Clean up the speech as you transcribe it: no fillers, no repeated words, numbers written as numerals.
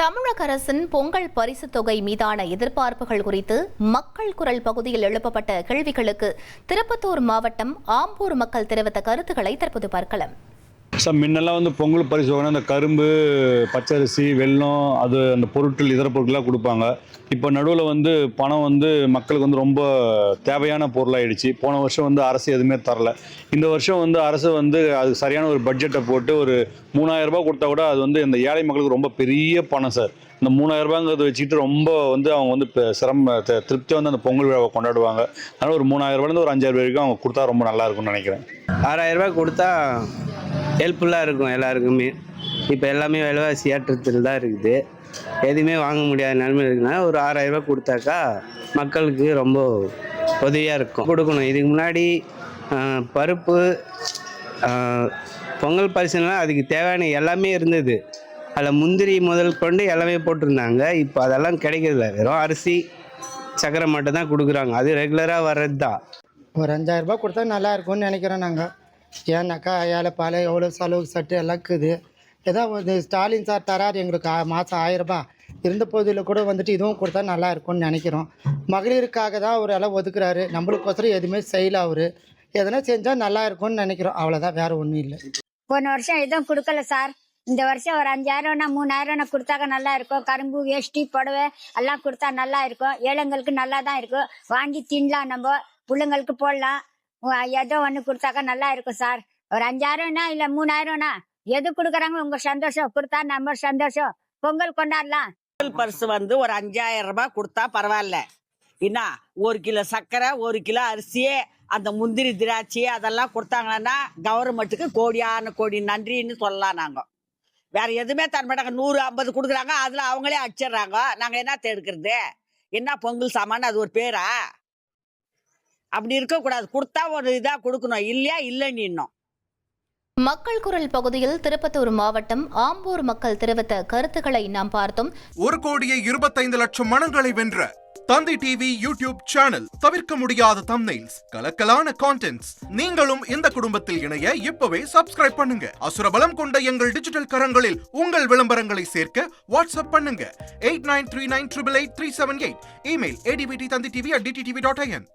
தமிழக அரசின் பொங்கல் பரிசுத் தொகை மீதான எதிர்பார்ப்புகள் குறித்து மக்கள் குரல் பகுதியில் எழுப்பப்பட்ட கேள்விகளுக்கு திருப்பத்தூர் மாவட்டம் ஆம்பூர் மக்கள் தெரிவித்த கருத்துக்களை தற்போது பார்க்கலாம். சார், முன்னெல்லாம் பொங்கல் பரிசு வாங்கினா அந்த கரும்பு, பச்சரிசி, வெல்லம், அது அந்த பொருட்கள் இதர பொருட்கள்லாம் கொடுப்பாங்க. இப்போ நடுவில் பணம் மக்களுக்கு ரொம்ப தேவையான பொருளாகிடுச்சு. போன வருஷம் அரசு எதுவுமே தரல. இந்த வருஷம் அரசு அது சரியான ஒரு பட்ஜெட்டை போட்டு ஒரு 3000 ரூபாய் கொடுத்தா கூட அது இந்த ஏழை மக்களுக்கு ரொம்ப பெரிய பணம் சார். இந்த 3000 ரூபாங்கிறத வச்சுக்கிட்டு ரொம்ப அவங்க திருப்தியாக அந்த பொங்கல் விழாவை கொண்டாடுவாங்க. அதனால் ஒரு 3000 ரூபாயிலேருந்து ஒரு 5000 வரைக்கும் அவங்க கொடுத்தா ரொம்ப நல்லா இருக்கும்னு நினைக்கிறேன். 6000 ரூபாய் கொடுத்தா ஹெல்ப்ஃபுல்லாக இருக்கும் எல்லாருக்குமே. இப்போ எல்லாமே விலைவாசி ஏற்றத்தில் தான் இருக்குது. எதுவுமே வாங்க முடியாத நிலைமை இருக்குன்னா ஒரு 6000 ரூபாய் கொடுத்தாக்கா மக்களுக்கு ரொம்ப உதவியாக இருக்கும். கொடுக்கணும். இதுக்கு முன்னாடி பருப்பு, பொங்கல் பரிசுலாம் அதுக்கு தேவையான எல்லாமே இருந்தது. அதில் முந்திரி முதல் கொண்டு எல்லாமே போட்டிருந்தாங்க. இப்போ அதெல்லாம் கிடைக்கிறதில்ல. வெறும் அரிசி, சக்கரை மட்டும் தான் கொடுக்குறாங்க. அது ரெகுலராக வர்றது தான். ஒரு 5000 ரூபாய் கொடுத்தா நல்லா இருக்கும்னு நினைக்கிறோம் நாங்கள். ஏன்னாக்கா ஏழை பாலை எவ்வளோ செலவு சட்டு எல்லாம் இருக்குது. ஏதாவது ஸ்டாலின் சார் தரார் எங்களுக்கு மாதம் 1000 ரூபாய் இருந்த போதில் கூட இதுவும் கொடுத்தா நல்லா இருக்கும்னு நினைக்கிறோம். மகளிருக்காக தான் அவர் எல்லாம் ஒதுக்குறாரு. நம்மளுக்கோசரம் எதுவுமே செய்யல. அவர் எதனா செஞ்சால் நல்லா இருக்கும்னு நினைக்கிறோம். அவ்வளோதான், வேறு ஒன்றும் இல்லை. போன வருஷம் எதுவும் கொடுக்கல சார். இந்த வருஷம் ஒரு 5000 3000 கொடுத்தாக்க நல்லா இருக்கும். கரும்பு, வேஷ்டி, புடவை எல்லாம் கொடுத்தா நல்லா இருக்கும். ஏழைங்களுக்கு நல்லா தான் இருக்கும். வாங்கி தின்னலாம், நம்ம பிள்ளைங்களுக்கு போடலாம். ஏதோ ஒன்று கொடுத்தாக்கா நல்லா இருக்கும் சார். ஒரு 5000 இல்லை 3000 எது கொடுக்குறாங்க உங்க சந்தோஷம். கொடுத்தா நம்ம சந்தோஷம். பொங்கல் கொண்டாடலாம். பொங்கல் பரிசு ஒரு 5000 ரூபாய் கொடுத்தா பரவாயில்ல. என்ன 1 கிலோ சர்க்கரை, 1 கிலோ அரிசியே, அந்த முந்திரி, திராட்சை அதெல்லாம் கொடுத்தாங்கன்னா கவர்மெண்ட்டுக்கு கோடியான கோடி நன்றின்னு சொல்லலாம். நாங்கள் வேற எதுவுமே தரமாட்டாங்க. 150 கொடுக்குறாங்க, அதுல அவங்களே அடிச்சிடுறாங்க. நாங்கள் என்ன எடுக்கிறது? என்ன பொங்கல் சாமான் அது ஒரு பேரா? அப்படி இருக்கக்கூடாது. கொடுத்தா ஒரு இதா கொடுக்கணும். இல்லையா இல்லைன்னு இன்னும். மக்கள் குரல் பகுதியில் திருப்பத்தூர் மாவட்டம் ஆம்பூர் மக்கள் தெரிவித்த கருத்துக்களை நாம் பார்த்தோம். 1,25,00,000 மனங்களை வென்ற தந்தி டிவி யூடியூப் சேனல். தவிர்க்க முடியாத தம்ப்நெயில்ஸ், கலக்கலான கான்டென்ட்ஸ். நீங்களும் இந்த குடும்பத்தில் இணைய இப்பவே சப்ஸ்கிரைப் பண்ணுங்க. அசுரபலம் கொண்ட எங்கள் டிஜிட்டல் கரங்களில் உங்கள் விளம்பரங்களை சேர்க்க வாட்ஸ்அப் பண்ணுங்க. 8939883838. Email advtthanditv@dttv.in.